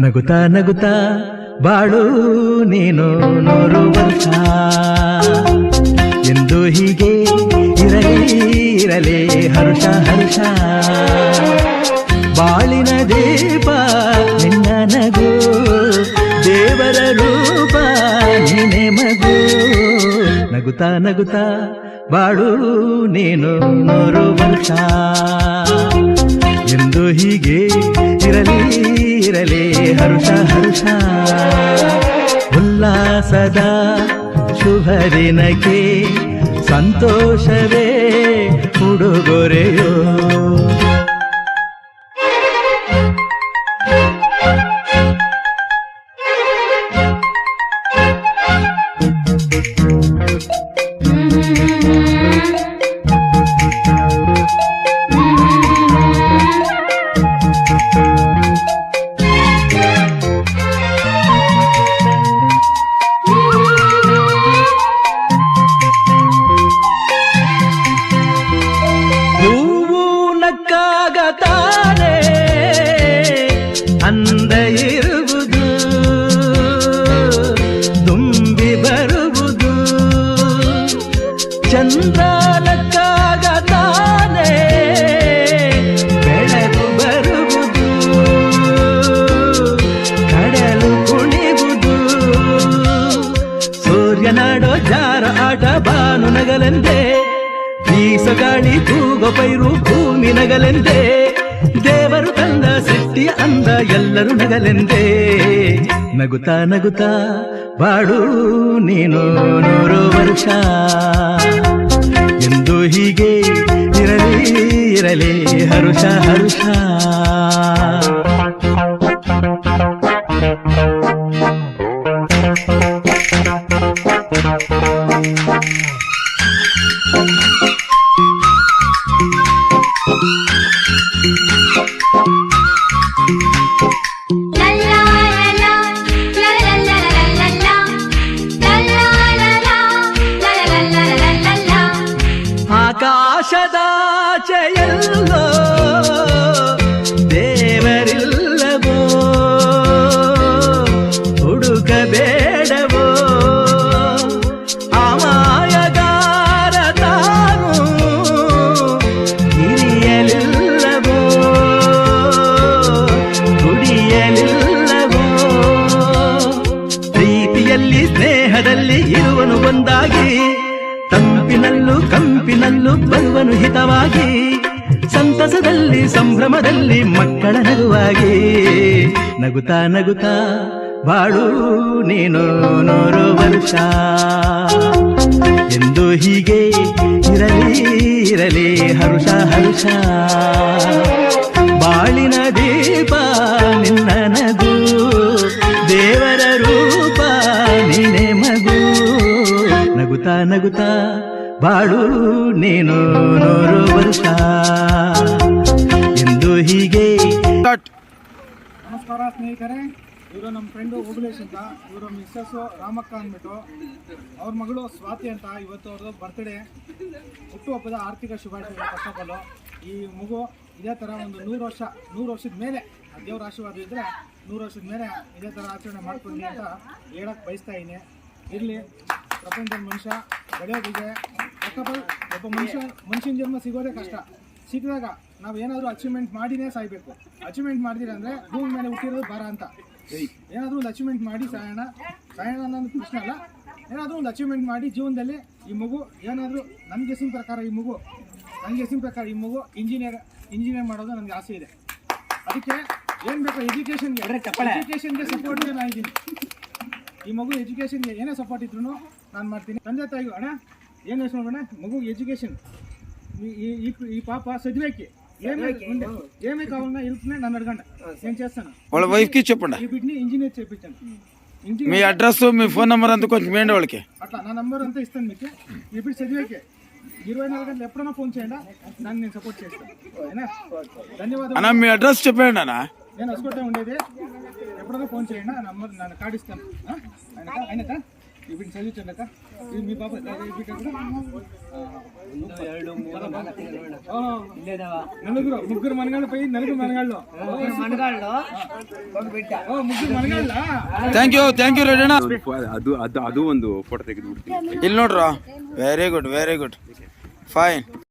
ನಗುತ್ತಾ ನಗುತ್ತಾ ಬಾಳು ನೀನು 100 ವರ್ಷ ಎಂದು ಹೀಗೆ ಇರಲಿ ಇರಲಿ ಹರ್ಷ ಹರ್ಷ. ಬಾಳಿನ ದೀಪ ನಿನ್ನ ನಗು, ದೇವರ ರೂಪ ನೀನೆ ಮಗು. ನಗುತ್ತಾ ನಗುತ್ತಾ ಬಾಳು ನೀನು 100 ವರ್ಷ ಎಂದು ಹೀಗೆ ಇರಲಿ ಇರಲಿ ಹರ್ಷ ಹರ್ಷ. ಉಲ್ಲಾಸದ ಶುಭ ದಿನಕ್ಕೆ ಸಂತೋಷವೇ ಉಡುಗೊರೆಯೋ. ತಾನೆ ಅಂದ ಇರುವುದು, ತುಂಬಿ ಬರುವುದು, ಚಂದ್ರನಕ್ಕಾಗ ತಾನೆ ಬೆಳಕು ಬರುವುದು, ಕಡಲು ಕುಣಿವುದು, ಸೂರ್ಯನಾಡೋ ಜಾರ ಆಟ ಬಾನು ನಗಲೆಂದೇ, ಬೀಸಗಾಳಿ ತೂಗೋ ಪೈರು ಭೂಮಿ ನಗಲೆಂದೇ, ದೇವರು ತಂದ ಸೃಷ್ಟಿಯ ಅಂದ ಎಲ್ಲರೂ ನಗಲೆಂದೇ. ನಗುತ್ತಾ ನಗುತ್ತಾ ಬಾಳು ನೀನು 100 ವರ್ಷ ಎಂದು ಹೀಗೆ ಇರಲಿ ಇರಲಿ ಹರುಷ ಹರುಷ. ಆಕಾಶದಾಚೆಯಲ್ಲೋ ದೇವರಿಲ್ಲವೋ, ಹುಡುಕಬೇಡವೋ ಅಮಾಯಗಾರ ತಾನು ಹಿರಿಯಲಿಲ್ಲವೋ, ಕುಡಿಯಲಿಲ್ಲವೋ. ಪ್ರೀತಿಯಲ್ಲಿ ಸ್ನೇಹದಲ್ಲಿ ಇರುವನು ಒಂದಾಗಿ, ತಂಪಿನಲ್ಲೂ ಕಂಪಿನಲ್ಲೂ ಬರುವನು ಹಿತವಾಗಿ, ಸಂತಸದಲ್ಲಿ ಸಂಭ್ರಮದಲ್ಲಿ ಮಕ್ಕಳ ನಗುವಾಗಿ. ನಗುತ್ತಾ ನಗುತ್ತಾ ಬಾಳು ನೀನು 100 ವರ್ಷ ಎಂದು ಹೀಗೆ ಇರಲಿ ಇರಲಿ ಹರುಷ ಹರುಷ. ಬಾಳಿನ ದೀಪ ನಿನ್ನ ನಗು, ದೇವರ ರೂಪ ನೀನೆ ಮಗು. ನಗುತ್ತಾ ನಗುತ್ತಾ ಬಾಳು ನೀನು 100 ವರ್ಷ ಎಂದು ಹೀಗೆ. ನಮಸ್ಕಾರ ಸ್ನೇಹಿತರೆ, ಇವರು ನಮ್ಮ ಫ್ರೆಂಡು ಓಬುಲೇಶ್ ಅಂತ, ಇವರು ಮಿಸ್ಸಸ್ಸು ರಾಮಕ್ಕ ಅಂದ್ಬಿಟ್ಟು, ಅವ್ರ ಮಗಳು ಸ್ವಾತಿ ಅಂತ. ಇವತ್ತು ಅವ್ರದ್ದು ಬರ್ತ್ಡೇ, ಹುಟ್ಟುಹಬ್ಬದ ಆರ್ಥಿಕ ಶುಭಾಶಯಗಳು. ಫಸ್ಟ್ ಆಫ್ ಆಲು ಈ ಮಗು ಇದೇ ಥರ ಒಂದು 100 ವರ್ಷದ ಮೇಲೆ ದೇವ್ರ ಆಶೀರ್ವಾದ ಇದ್ದರೆ 100 ವರ್ಷದ ಮೇಲೆ ಇದೇ ಥರ ಆಚರಣೆ ಮಾಡ್ಕೊಂಡು ಅಂತ ಹೇಳಕ್ಕೆ ಬಯಸ್ತಾ ಇದ್ದೀನಿ. ಇರಲಿ, ಪ್ರಪಂಚದ ಮನುಷ್ಯ ಬೆಳೆಯೋದಿದೆ. ಯಾಕಪ್ಪ, ಒಬ್ಬ ಮನುಷ್ಯನ ಜನ್ಮ ಸಿಗೋದೇ ಕಷ್ಟ. ಸಿಕ್ಕಿದಾಗ ನಾವು ಏನಾದರೂ ಅಚೀವ್ಮೆಂಟ್ ಮಾಡಿನೇ ಸಾಯ್ಬೇಕು. ಅಚೀವ್ಮೆಂಟ್ ಮಾಡಿದಿರ ಅಂದರೆ ಭೂಮಿ ಮೇಲೆ ಹುಟ್ಟಿರೋದು ಭಾರ ಅಂತ. ಏನಾದರೂ ಒಂದು ಅಚೀವ್ಮೆಂಟ್ ಮಾಡಿ ಸಾಯೋಣ ಅನ್ನೋದು ಪ್ರಶ್ನೆ ಅಲ್ಲ. ಏನಾದರೂ ಒಂದು ಅಚೀವ್ಮೆಂಟ್ ಮಾಡಿ ಜೀವನದಲ್ಲಿ ಈ ಮಗು ಏನಾದರೂ ನನ್ನ ಗೆಸ್ಸಿನ ಪ್ರಕಾರ ಈ ಮಗು ಇಂಜಿನಿಯರ್ ಮಾಡೋದು ನನಗೆ ಆಸೆ ಇದೆ. ಅದಕ್ಕೆ ಏನು ಬೇಕು, ಎಜುಕೇಷನ್ಗೆ ಸಪೋರ್ಟ್ಗೆ ನಾನು ಇದ್ದೀನಿ. ಈ ಮಗು ಎಜುಕೇಷನ್ಗೆ ಏನೇ ಸಪೋರ್ಟ್ ಇದ್ರು ನಾನು ಮಾಡ್ತೀನಿ. ತಂದೆ ತಾಯಿಗೂ ಅಣ್ಣ ಏನು ಹೆಸರು ನೋಡೋಣ, ಮಗು ಎಜುಕೇಷನ್ ఈ పాప చదివేకి ఏమే కావాలన్నా వెళ్తున్నా నన్ను అడగండి, నేను చేస్తాను. వాళ్ళ వైఫ్కి చెప్పండి, ఈ బిడ్డని ఇంజనీర్ చేయించాను. మీ అడ్రస్ మీ ఫోన్ నెంబర్ అంతా కొంచెం వేయండి వాళ్ళకి. అట్లా నా నెంబర్ అంతా ఇస్తాను మీకు. ఈ బిడ్డ చదివేకి 24 గంటలు ఎప్పుడైనా ఫోన్ చేయండి, దాన్ని నేను సపోర్ట్ చేస్తాను. ధన్యవాదాలు అన్న. మీ అడ్రస్ చెప్పండి అన్న. నేను వసుకోటే ఉండేది, ఎప్పుడైనా ఫోన్ చేయండి, ఆ నెంబర్ నన్ను కార్డు ఇస్తాను. ఆయనక ఇప్పుడు చదివించండి అక్క ఇది మీ పాప నలుగురు ముగ్గురు మనగాళ్ళు పోయి నలుగురు మనగాళ్ళు ముగ్గురు మనగాళ్ళ ಥ್ಯಾಂಕ್ ಯು ರೆಡ್ಡಣ್ಣ ಅದು ಒಂದು ಫೋಟೋ ತೆಗೆದು ಇಲ್ಲಿ ನೋಡ್ರ ವೆರಿ ಗುಡ್ ಫೈನ್